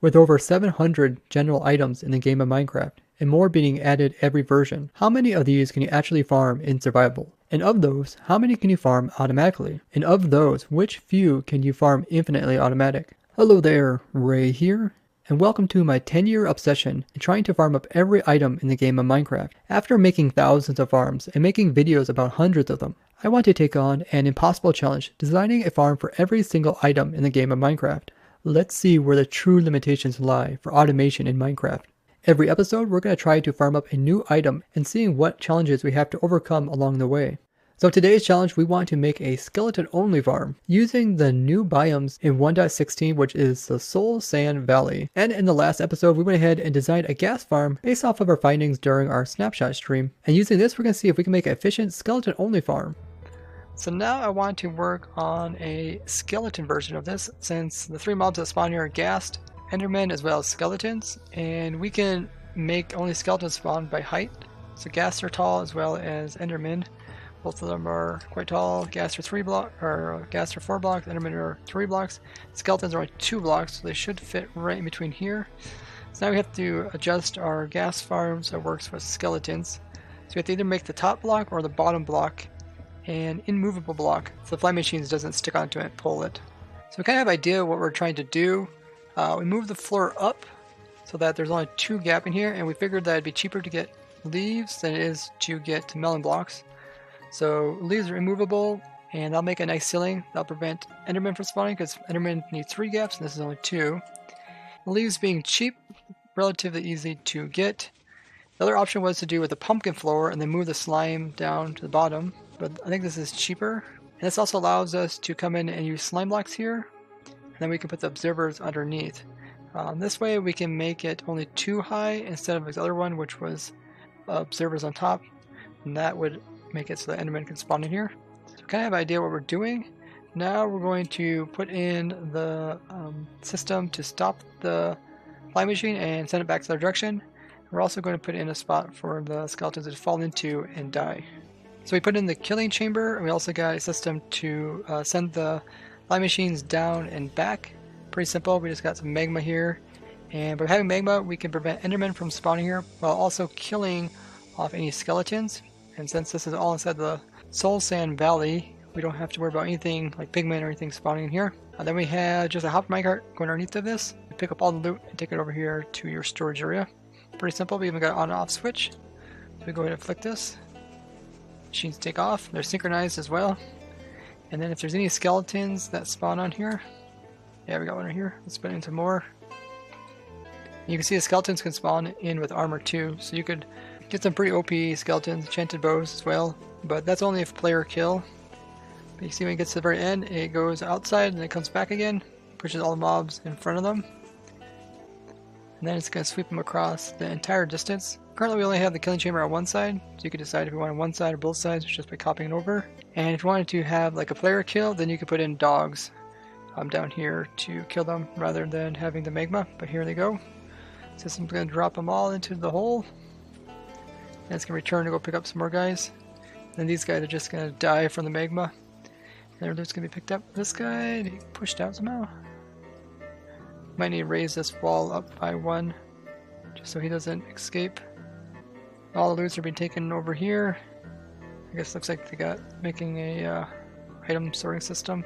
With over 700 general items in the game of Minecraft, and more being added every version, how many of these can you actually farm in survival? And of those, how many can you farm automatically? And of those, which few can you farm infinitely automatic? Hello there, Ray here, and welcome to my 10-year obsession in trying to farm up every item in the game of Minecraft. After making thousands of farms and making videos about hundreds of them, I want to take on an impossible challenge, designing a farm for every single item in the game of Minecraft. Let's see where the true limitations lie for automation in Minecraft. Every episode, we're going to try to farm up a new item and seeing what challenges we have to overcome along the way. So today's challenge, we want to make a skeleton-only farm using the new biomes in 1.16, which is the Soul Sand Valley. And in the last episode, we went ahead and designed a gas farm based off of our findings during our snapshot stream. And using this, we're going to see if we can make an efficient skeleton-only farm. So now I want to work on a skeleton version of this, since the three mobs that spawn here are ghast, endermen, as well as skeletons, and we can make only skeletons spawn by height. So ghast are tall as well as endermen. Both of them are quite tall. Ghast are 4 blocks, endermen are 3 blocks. Skeletons are only 2 blocks, so they should fit right in between here. So now we have to adjust our ghast farm so it works with skeletons. So we have to either make the top block or the bottom block an immovable block, so the fly machines doesn't stick onto it and pull it. So we kind of have an idea what we're trying to do. We move the floor up so that there's only 2 gaps in here, and we figured that it'd be cheaper to get leaves than it is to get melon blocks. So leaves are immovable, and I'll make a nice ceiling that'll prevent endermen from spawning, because endermen need 3 gaps and this is only 2. Leaves being cheap, relatively easy to get. The other option was to do with a pumpkin floor and then move the slime down to the bottom, but I think this is cheaper. And this also allows us to come in and use slime blocks here, and then we can put the observers underneath. This way we can make it only 2 high instead of the other one, which was observers on top, and that would make it so that endermen can spawn in here. So we kind of have an idea what we're doing. Now we're going to put in the system to stop the fly machine and send it back to the direction. We're also going to put in a spot for the skeletons to fall into and die. So we put in the killing chamber, and we also got a system to send the fly machines down and back. Pretty simple, we just got some magma here. And by having magma, we can prevent endermen from spawning here, while also killing off any skeletons. And since this is all inside the Soul Sand Valley, we don't have to worry about anything like pigmen or anything spawning in here. Then we have just a hopper minecart going underneath of this. You pick up all the loot and take it over here to your storage area. Pretty simple, we even got an on and off switch. So we go ahead and flick this. Machines take off, they're synchronized as well. And then if there's any skeletons that spawn on here, yeah, we got one right here. Let's put into more. You can see the skeletons can spawn in with armor too, so you could get some pretty OP skeletons, enchanted bows as well, but that's only if player kill. But you see when it gets to the very end, it goes outside and it comes back again, pushes all the mobs in front of them, and then it's going to sweep them across the entire distance. Currently we only have the killing chamber on one side, so you can decide if you want on one side or both sides just by copying it over. And if you wanted to have like a player kill, then you could put in dogs down here to kill them rather than having the magma. But here they go. System's going to drop them all into the hole, and it's going to return to go pick up some more guys. And then these guys are just going to die from the magma. And their loot's going to be picked up. This guy, did he pushed out somehow? Might need to raise this wall up by 1 just so he doesn't escape. All the loots are being taken over here. I guess looks like they got making a item sorting system.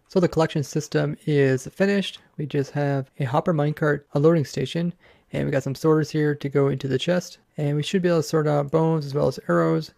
So the collection system is finished. We just have a hopper minecart, a loading station, and we got some sorters here to go into the chest. And we should be able to sort out bones as well as arrows,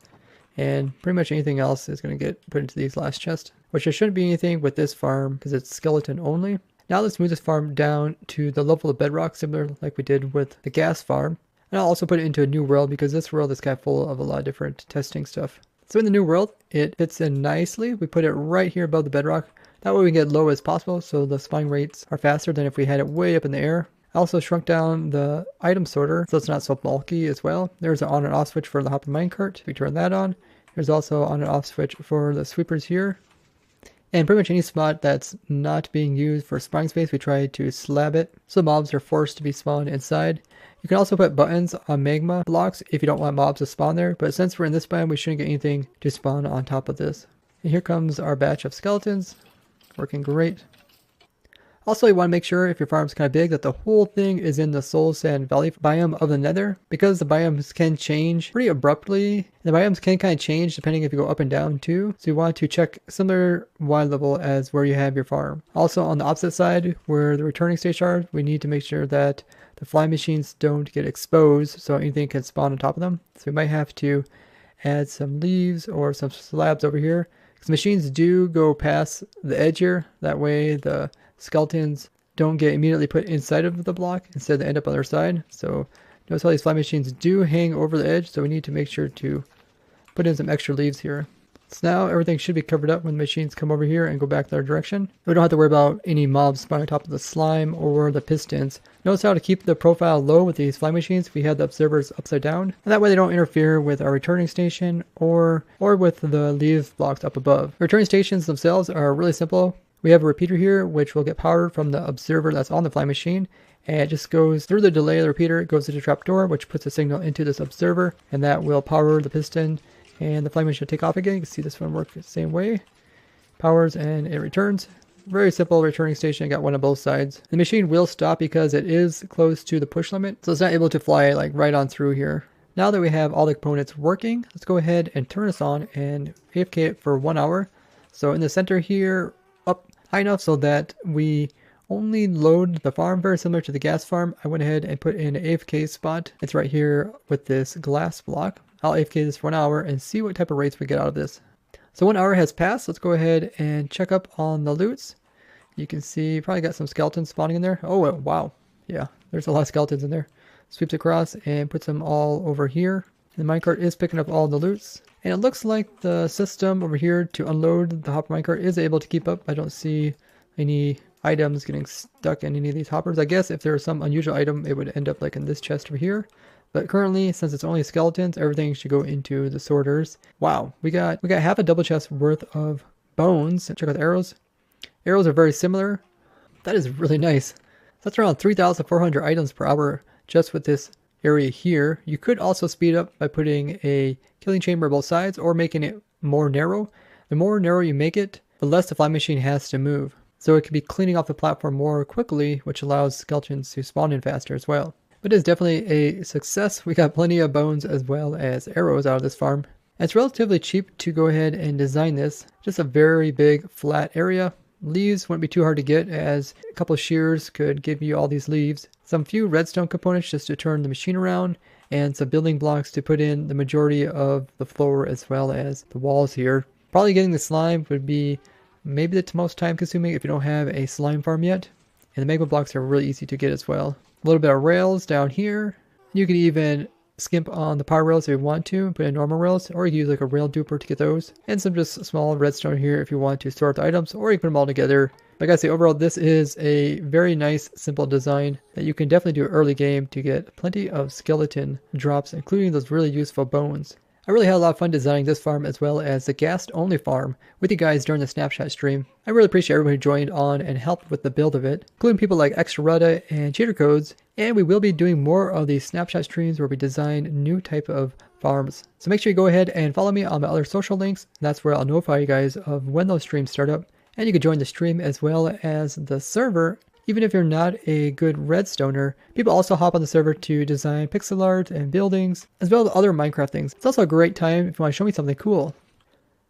and pretty much anything else is going to get put into these last chests, which there shouldn't be anything with this farm because it's skeleton only. Now let's move this farm down to the level of bedrock, similar like we did with the gas farm. And I'll also put it into a new world because this world is kind of full of a lot of different testing stuff. So in the new world, it fits in nicely. We put it right here above the bedrock. That way we can get low as possible so the spawning rates are faster than if we had it way up in the air. I also shrunk down the item sorter so it's not so bulky as well. There's an on and off switch for the hopper minecart. We turn that on. There's also on and off switch for the sweepers here. And pretty much any spot that's not being used for spawning space, we try to slab it so mobs are forced to be spawned inside. You can also put buttons on magma blocks if you don't want mobs to spawn there, but since we're in this biome, we shouldn't get anything to spawn on top of this. And here comes our batch of skeletons, working great. Also, you want to make sure if your farm's kind of big that the whole thing is in the Soul Sand Valley biome of the Nether, because the biomes can change pretty abruptly. The biomes can kind of change depending if you go up and down too. So you want to check similar Y level as where you have your farm. Also on the opposite side where the returning station are, we need to make sure that the fly machines don't get exposed so anything can spawn on top of them. So we might have to add some leaves or some slabs over here. Because machines do go past the edge here. That way the skeletons don't get immediately put inside of the block. Instead they end up on their side. So notice how these fly machines do hang over the edge. So we need to make sure to put in some extra leaves here. So now everything should be covered up when the machines come over here and go back their direction. We don't have to worry about any mobs spawning on top of the slime or the pistons. Notice how to keep the profile low with these fly machines. We have the observers upside down. And that way they don't interfere with our returning station or with the leaf blocks up above. Returning stations themselves are really simple. We have a repeater here which will get powered from the observer that's on the fly machine. And it just goes through the delay of the repeater. It goes to the trapdoor which puts a signal into this observer. And that will power the piston. And the flame machine will take off again. You can see this one works the same way. Powers and it returns. Very simple returning station. I got one on both sides. The machine will stop because it is close to the push limit. So it's not able to fly like right on through here. Now that we have all the components working, let's go ahead and turn this on and AFK it for 1 hour. So in the center here, up high enough so that we only load the farm, very similar to the gas farm. I went ahead and put in an AFK spot. It's right here with this glass block. I'll AFK this for 1 hour and see what type of rates we get out of this. So 1 hour has passed. Let's go ahead and check up on the loots. You can see probably got some skeletons spawning in there. Oh, wow. Yeah, there's a lot of skeletons in there. Sweeps across and puts them all over here. And the minecart is picking up all the loots. And it looks like the system over here to unload the hopper minecart is able to keep up. I don't see any items getting stuck in any of these hoppers. I guess if there was some unusual item, it would end up like in this chest over here. But currently, since it's only skeletons, everything should go into the sorters. Wow, we got half a double chest worth of bones. Check out the arrows. Arrows are very similar. That is really nice. That's around 3,400 items per hour just with this area here. You could also speed up by putting a killing chamber on both sides or making it more narrow. The more narrow you make it, the less the fly machine has to move. So it can be cleaning off the platform more quickly, which allows skeletons to spawn in faster as well. But it is definitely a success. We got plenty of bones as well as arrows out of this farm. It's relatively cheap to go ahead and design this. Just a very big flat area. Leaves wouldn't be too hard to get as a couple of shears could give you all these leaves. Some few redstone components just to turn the machine around and some building blocks to put in the majority of the floor as well as the walls here. Probably getting the slime would be maybe the most time consuming if you don't have a slime farm yet. And the magma blocks are really easy to get as well. A little bit of rails down here. You can even skimp on the power rails if you want to, put in normal rails, or you can use like a rail duper to get those. And some just small redstone here if you want to sort the items, or you can put them all together. Like I say, overall, this is a very nice, simple design that you can definitely do early game to get plenty of skeleton drops, including those really useful bones. I really had a lot of fun designing this farm as well as the guest-only farm with you guys during the snapshot stream. I really appreciate everyone who joined on and helped with the build of it, including people like Extra Rudda and Cheater Codes, and we will be doing more of these snapshot streams where we design new type of farms. So make sure you go ahead and follow me on my other social links. That's where I'll notify you guys of when those streams start up, and you can join the stream as well as the server. Even if you're not a good redstoner, people also hop on the server to design pixel art and buildings, as well as other Minecraft things. It's also a great time if you want to show me something cool.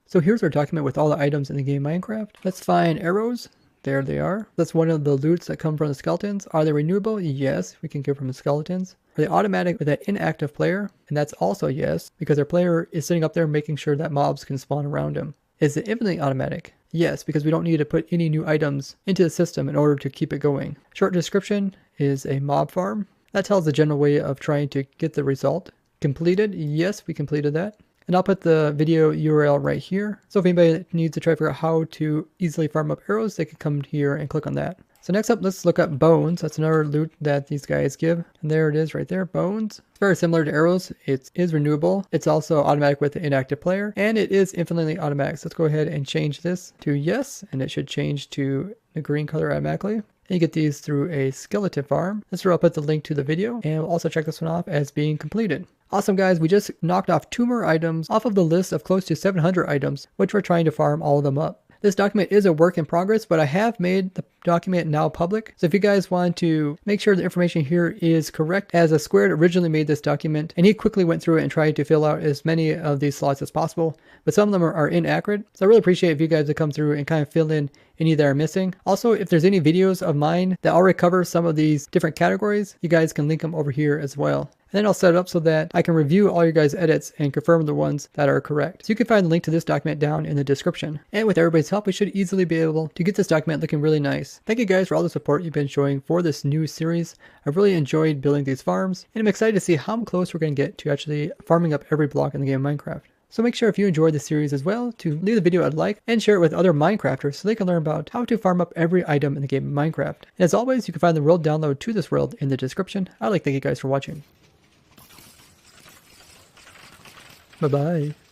So here's our document with all the items in the game Minecraft. Let's find arrows. There they are. That's one of the loots that come from the skeletons. Are they renewable? Yes, we can get from the skeletons. Are they automatic with that inactive player? And that's also yes, because our player is sitting up there making sure that mobs can spawn around him. Is it infinitely automatic? Yes, because we don't need to put any new items into the system in order to keep it going. Short description is a mob farm. That tells the general way of trying to get the result. Completed? Yes, we completed that. And I'll put the video URL right here. So if anybody needs to try to figure out how to easily farm up arrows, they can come here and click on that. So next up, let's look up bones. That's another loot that these guys give. And there it is right there, bones. It's very similar to arrows. It is renewable. It's also automatic with the inactive player. And it is infinitely automatic. So let's go ahead and change this to yes. And it should change to the green color automatically. And you get these through a skeleton farm. That's where I'll put the link to the video. And we'll also check this one off as being completed. Awesome guys, we just knocked off 2 more items off of the list of close to 700 items, which we're trying to farm all of them up. This document is a work in progress, but I have made the document now public. So if you guys want to make sure the information here is correct, as a Squared originally made this document and he quickly went through it and tried to fill out as many of these slots as possible, but some of them are inaccurate. So I really appreciate if you guys would come through and kind of fill in any that are missing. Also, if there's any videos of mine that already cover some of these different categories, you guys can link them over here as well. And then I'll set it up so that I can review all your guys' edits and confirm the ones that are correct. So you can find the link to this document down in the description. And with everybody's help, we should easily be able to get this document looking really nice. Thank you guys for all the support you've been showing for this new series. I've really enjoyed building these farms, and I'm excited to see how close we're going to get to actually farming up every block in the game of Minecraft. So make sure if you enjoyed the series as well to leave the video a like and share it with other Minecrafters so they can learn about how to farm up every item in the game of Minecraft. And as always, you can find the world download to this world in the description. I'd like to thank you guys for watching. Bye-bye.